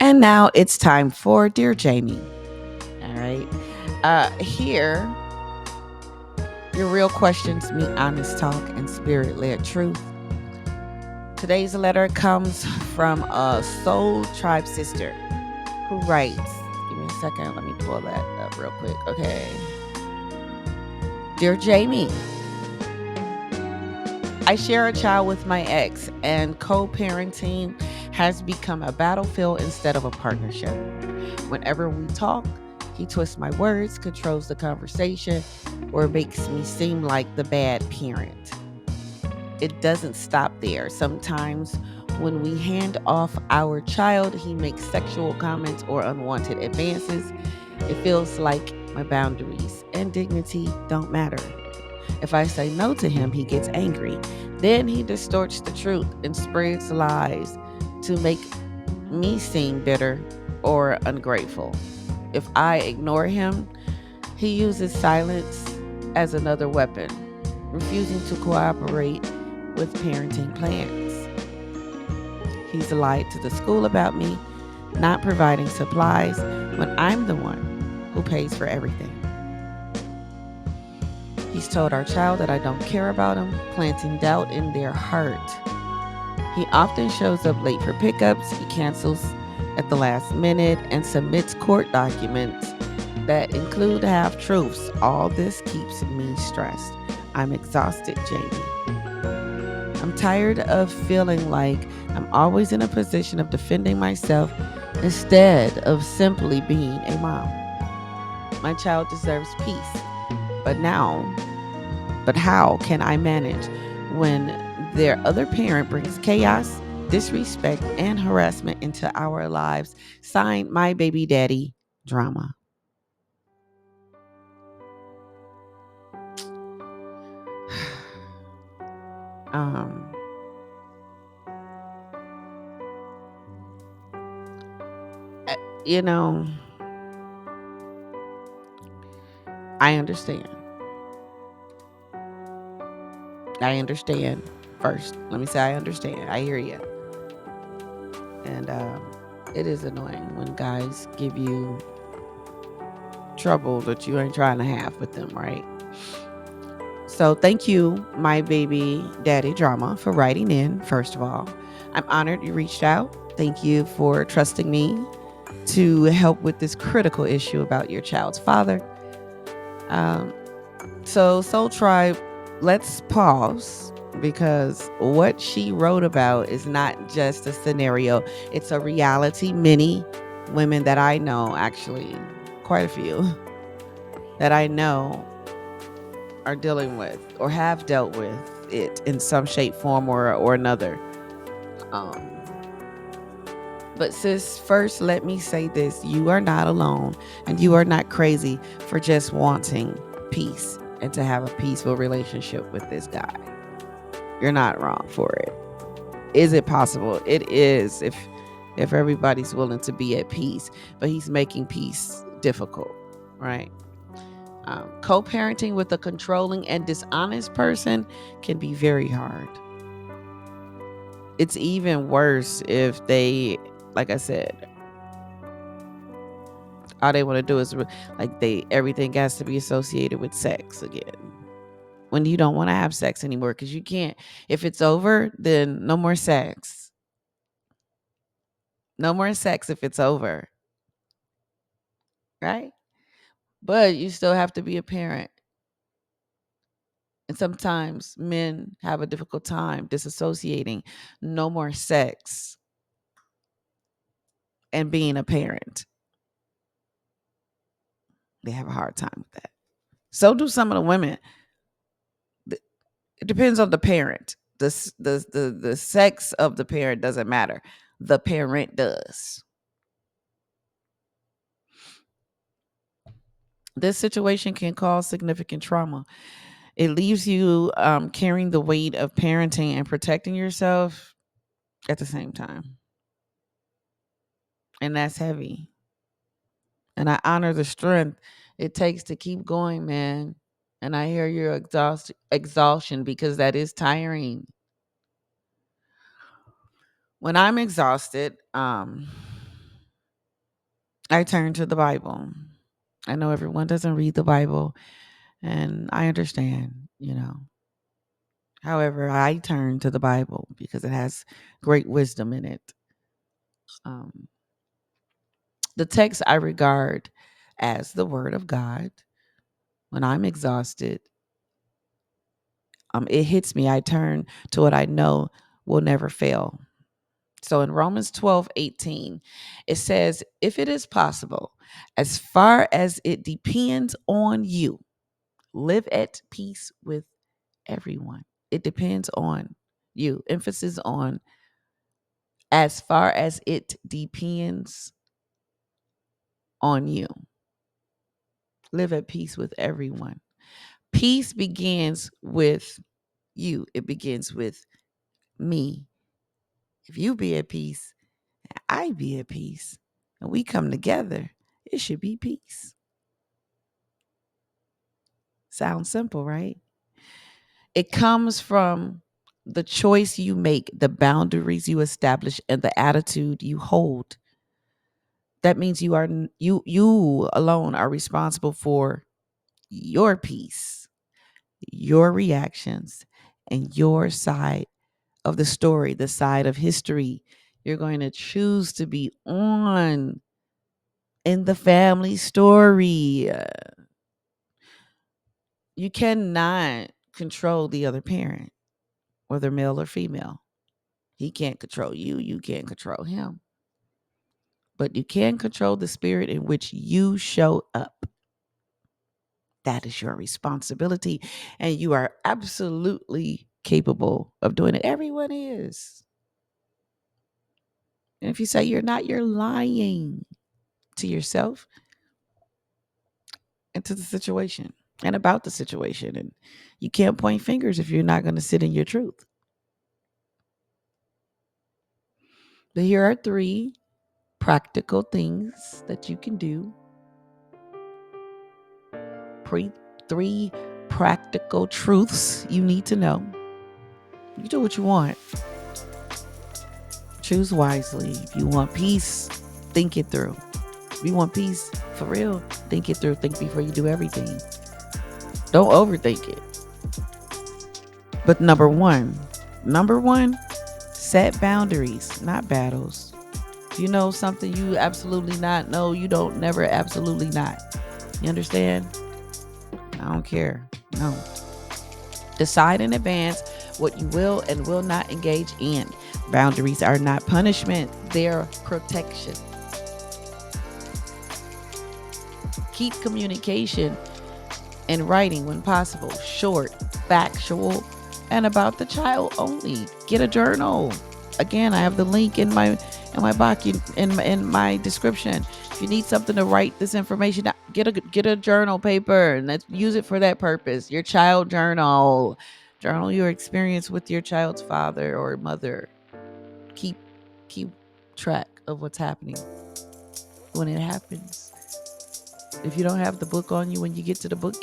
And now it's time for Dear Jamie. All right. Here, your real questions meet honest talk and spirit led truth. Today's letter comes from a soul tribe sister who writes, give me a second, let me pull that up real quick. Okay. Dear Jamie, I share a child with my ex, and co parenting has become a battlefield instead of a partnership. Whenever we talk, he twists my words, controls the conversation, or makes me seem like the bad parent. It doesn't stop there. Sometimes, when we hand off our child, he makes sexual comments or unwanted advances. It feels like my boundaries and dignity don't matter. If I say no to him, he gets angry. Then he distorts the truth and spreads lies to make me seem bitter or ungrateful. If I ignore him, he uses silence as another weapon, refusing to cooperate with parenting plans. He's lied to the school about me, not providing supplies when I'm the one who pays for everything. He's told our child that I don't care about him, planting doubt in their heart. He often shows up late for pickups, he cancels at the last minute, and submits court documents that include half truths. All this keeps me stressed. I'm exhausted, Jamie. I'm tired of feeling like I'm always in a position of defending myself instead of simply being a mom. My child deserves peace, but how can I manage when their other parent brings chaos, disrespect, and harassment into our lives? Signed, My Baby Daddy Drama. um, uh, you know, I understand. I understand. First, let me say I understand. I hear you. And it is annoying when guys give you trouble that you ain't trying to have with them, right? So thank you, My Baby Daddy Drama, for writing in, first of all. I'm honored you reached out. Thank you for trusting me to help with this critical issue about your child's father. Um, so, Soul Tribe, let's pause because what she wrote about is not just a scenario, it's a reality. Many women that I know, actually, quite a few, that I know are dealing with or have dealt with it in some shape, form, or another. Um, but sis, first, let me say this: you are not alone, and you are not crazy for just wanting peace and to have a peaceful relationship with this guy. You're not wrong for it. Is it possible? It is, if everybody's willing to be at peace, but he's making peace difficult, right? Co-parenting with a controlling and dishonest person can be very hard. It's even worse if they, like I said, all they want to do is like they everything has to be associated with sex again. When you don't want to have sex anymore because you can't. If it's over, then no more sex. No more sex if it's over, right? But you still have to be a parent. And sometimes men have a difficult time disassociating no more sex and being a parent. They have a hard time with that. So do some of the women. It depends on the parent. The sex of the parent doesn't matter. The parent does. This situation can cause significant trauma. It leaves you carrying the weight of parenting and protecting yourself at the same time. And that's heavy. And I honor the strength it takes to keep going, man. And I hear your exhaustion because that is tiring. When I'm exhausted, I turn to the Bible. I know everyone doesn't read the Bible, and I understand. However, I turn to the Bible because it has great wisdom in it. Um, the text I regard as the Word of God. When I'm exhausted, it hits me. I turn to what I know will never fail. So in Romans 12:18, it says, if it is possible, as far as it depends on you, live at peace with everyone. It depends on you. Emphasis on as far as it depends on you. Live at peace with everyone. Peace begins with you, it begins with me. If you be at peace, I be at peace, and we come together, it should be peace. Sounds simple, right? It comes from the choice you make, the boundaries you establish, and the attitude you hold. That means you alone are responsible for your peace, your reactions, and your side of the story, the side of history you're going to choose to be on in the family story. You cannot control the other parent, whether male or female. He can't control you. You can't control him. But you can control the spirit in which you show up. That is your responsibility. And you are absolutely capable of doing it. Everyone is. And if you say you're not, you're lying to yourself and to the situation and about the situation. And you can't point fingers if you're not going to sit in your truth. But here are 3 practical things that you can do. 3 practical truths you need to know. You do what you want. Choose wisely. If you want peace, think it through. If you want peace for real, think it through. Think before you do everything. Don't overthink it. But number one, set boundaries, not battles. If you know something you absolutely not know, you don't never absolutely not. You understand? I don't care. No. Decide in advance what you will and will not engage in. Boundaries are not punishment, they're protection. Keep communication in writing when possible, short, factual, and about the child only. Get a journal. Again, I have the link in my box in my description. If you need something to write this information out, get a journal paper and let's use it for that purpose. Your child journal. Journal your experience with your child's father or mother. Keep track of what's happening when it happens. If you don't have the book on you when you get to the book,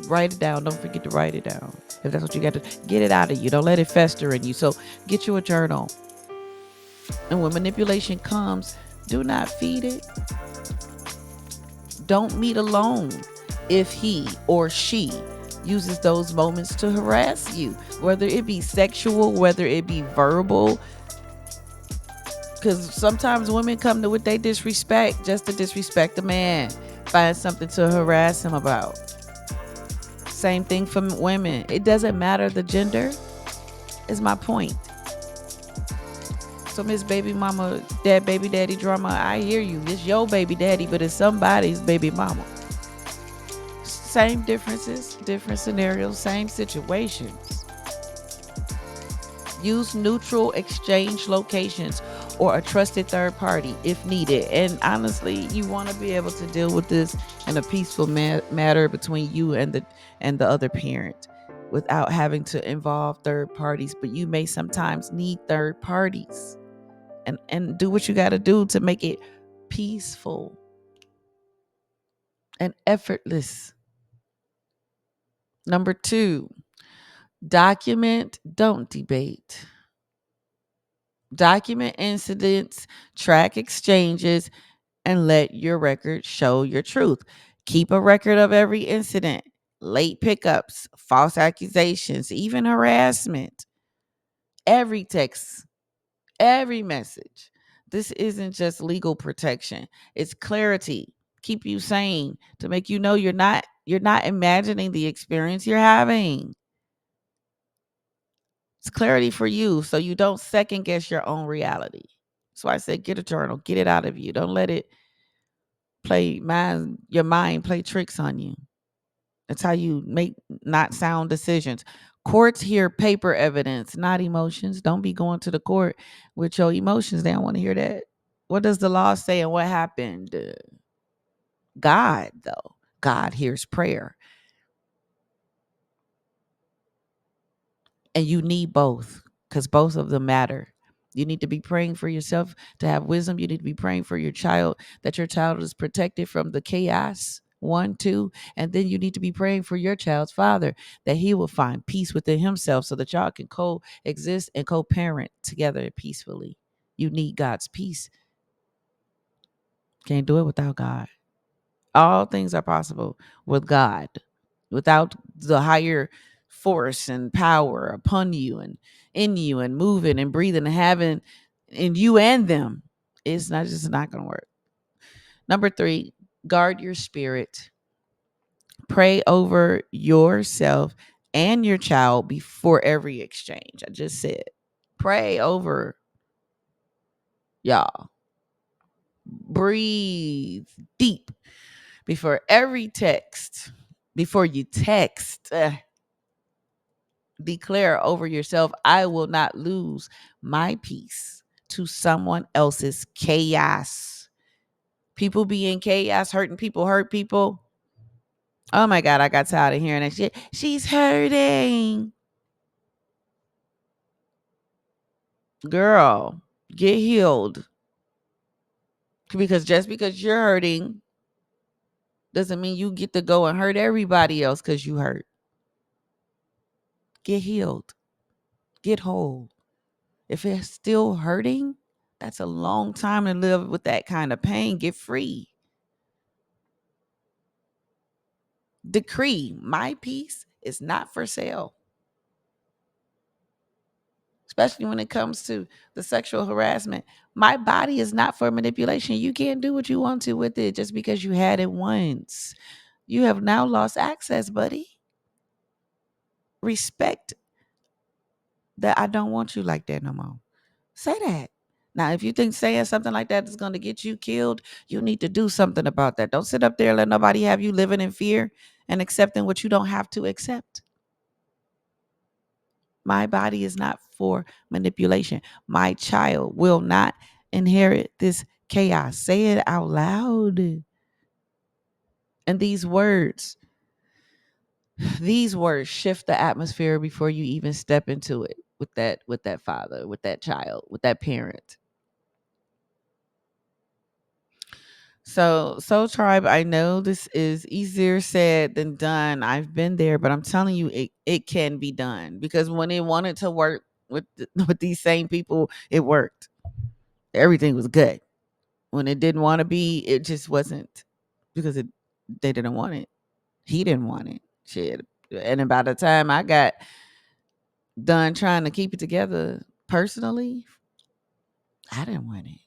write it down. Don't forget to write it down. If that's what you got to get it out of you. Don't let it fester in you. So get you a journal. And when manipulation comes, do not feed it. Don't meet alone if he or she uses those moments to harass you, whether it be sexual, whether it be verbal. Because sometimes women come to with their disrespect just to disrespect the man. Find something to harass him about. Same thing for women. It doesn't matter the gender, is my point. So Miss Baby Mama, that baby daddy drama, I hear you. It's your baby daddy, but it's somebody's baby mama. Same differences, different scenarios, same situations. Use neutral exchange locations or a trusted third party if needed. And honestly, you want to be able to deal with this in a peaceful matter between you and the other parent without having to involve third parties. But you may sometimes need third parties. And do what you got to do to make it peaceful and effortless. Number 2, document, don't debate. Document incidents, track exchanges, and let your record show your truth. Keep a record of every incident, late pickups, false accusations, even harassment, every text, every message. This isn't just legal protection. It's clarity. Keep you sane to make you know you're not imagining the experience you're having. It's clarity for you so you don't second guess your own reality. That's why I said get a journal, get it out of you. Don't let it your mind play tricks on you. That's how you make not sound decisions. Courts hear paper evidence, not emotions. Don't be going to the court with your emotions. They don't want to hear that. What does the law say and what happened? God, though. God hears prayer. And you need both because both of them matter. You need to be praying for yourself to have wisdom. You need to be praying for your child, that your child is protected from the chaos. One, two. And then you need to be praying for your child's father, that he will find peace within himself so that y'all can coexist and co-parent together peacefully. You need God's peace. Can't do it without God. All things are possible with God. Without the higher force and power upon you and in you and moving and breathing and having in you and them, it's not going to work. Number 3, guard your spirit. Pray over yourself and your child before every exchange. I just said, pray over y'all. Breathe deep before every text. Before you text, declare over yourself, I will not lose my peace to someone else's chaos. People be in chaos, hurting people, hurt people. Oh my God, I got tired of hearing that shit. She's hurting. Girl, get healed. Because just because you're hurting doesn't mean you get to go and hurt everybody else because you hurt. Get healed. Get whole. If it's still hurting, that's a long time to live with that kind of pain. Get free. Decree, my peace is not for sale. Especially when it comes to the sexual harassment. My body is not for manipulation. You can't do what you want to with it just because you had it once. You have now lost access, buddy. Respect that I don't want you like that no more. Say that. Now, if you think saying something like that is going to get you killed, you need to do something about that. Don't sit up there and let nobody have you living in fear and accepting what you don't have to accept. My body is not for manipulation. My child will not inherit this chaos. Say it out loud. And these words shift the atmosphere before you even step into it with that father, with that child, with that parent. So, Soul Tribe, I know this is easier said than done. I've been there, but I'm telling you, it can be done because when it wanted to work with with these same people, it worked. Everything was good. When it didn't want to be, it just wasn't because they didn't want it. He didn't want it. Shit. And then by the time I got done trying to keep it together personally, I didn't want it.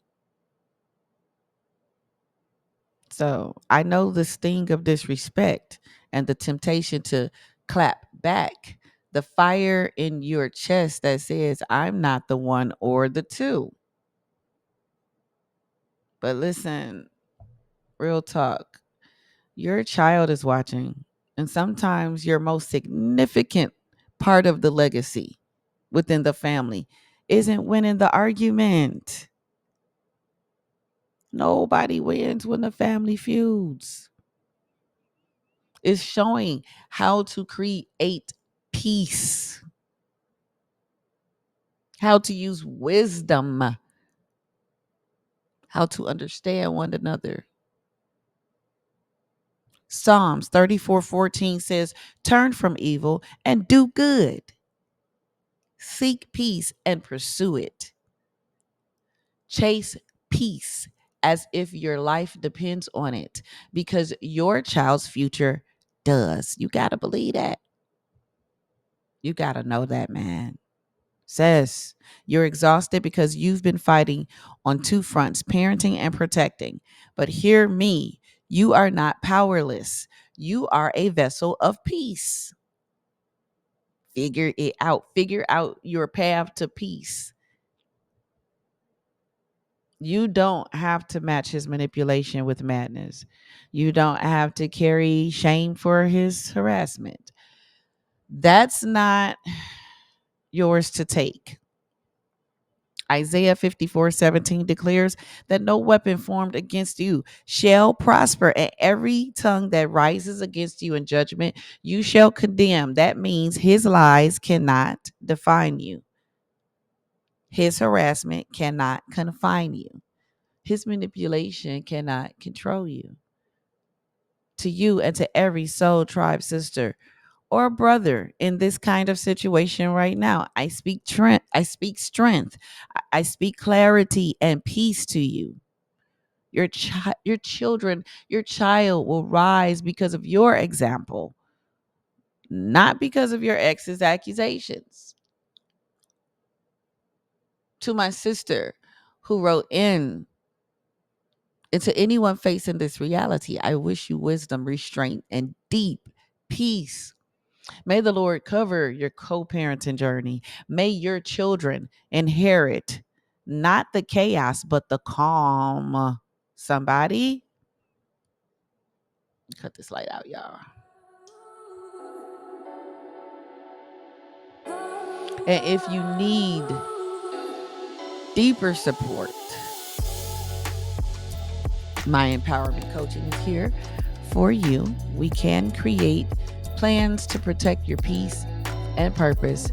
So I know the sting of disrespect and the temptation to clap back, the fire in your chest that says, I'm not the one or the two. But listen, real talk, your child is watching. And sometimes your most significant part of the legacy within the family isn't winning the argument. Nobody wins when the family feuds. It's showing how to create peace, how to use wisdom, how to understand one another. Psalms 34:14 says, turn from evil and do good. Seek peace and pursue it. Chase peace as if your life depends on it, because your child's future does. You got to believe that. You got to know that, man. Sis, you're exhausted because you've been fighting on two fronts, parenting and protecting. But hear me, you are not powerless. You are a vessel of peace. Figure it out. Figure out your path to peace. You don't have to match his manipulation with madness. You don't have to carry shame for his harassment. That's not yours to take. Isaiah 54:17 declares that no weapon formed against you shall prosper, and every tongue that rises against you in judgment, you shall condemn. That means his lies cannot define you, his harassment cannot confine you, his manipulation cannot control you. To you and to every soul tribe sister or brother in this kind of situation right now, I speak strength. I speak strength. I speak clarity and peace to you. Your children, your child will rise because of your example, not because of your ex's accusations. To my sister who wrote in, and to anyone facing this reality, I wish you wisdom, restraint, and deep peace. May the Lord cover your co parenting journey. May your children inherit not the chaos, but the calm. Somebody cut this light out, y'all. And if you need deeper support, my empowerment coaching is here for you. We can create plans to protect your peace and purpose,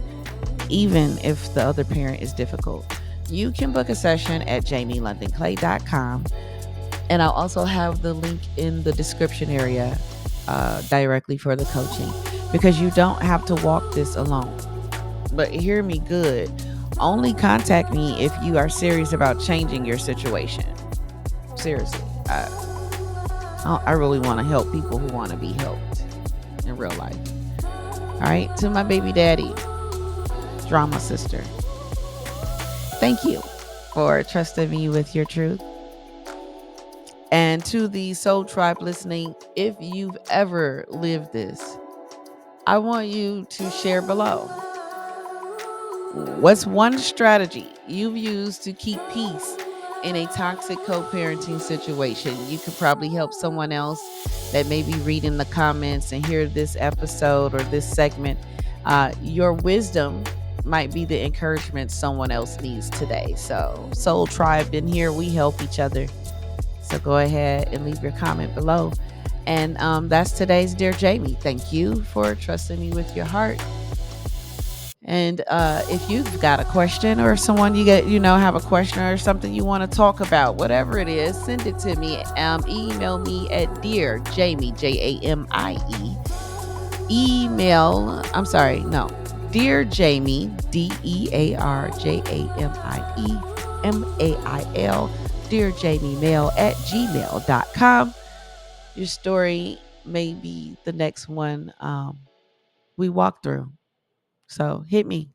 even if the other parent is difficult. You can book a session at jamielondonclay.com. And I'll also have the link in the description area directly for the coaching, because you don't have to walk this alone. But hear me good. Only contact me if you are serious about changing your situation. Seriously. I really want to help people who want to be helped in real life. All right. To my baby daddy, drama sister, thank you for trusting me with your truth. And to the Soul Tribe listening, if you've ever lived this, I want you to share below. What's one strategy you've used to keep peace in a toxic co-parenting situation? You could probably help someone else that may be reading the comments and hear this episode or this segment. Your wisdom might be the encouragement someone else needs today. So, Soul Tribe in here, we help each other. So go ahead and leave your comment below. And that's today's Dear Jamie. Thank you for trusting me with your heart. And if you've got a question, or someone have a question or something you want to talk about, whatever it is, send it to me. Email me at Dear Jamie, Jamie. Dear Jamie, DearJamiemail, dearjamiemail@gmail.com. Your story may be the next one we walk through. So hit me.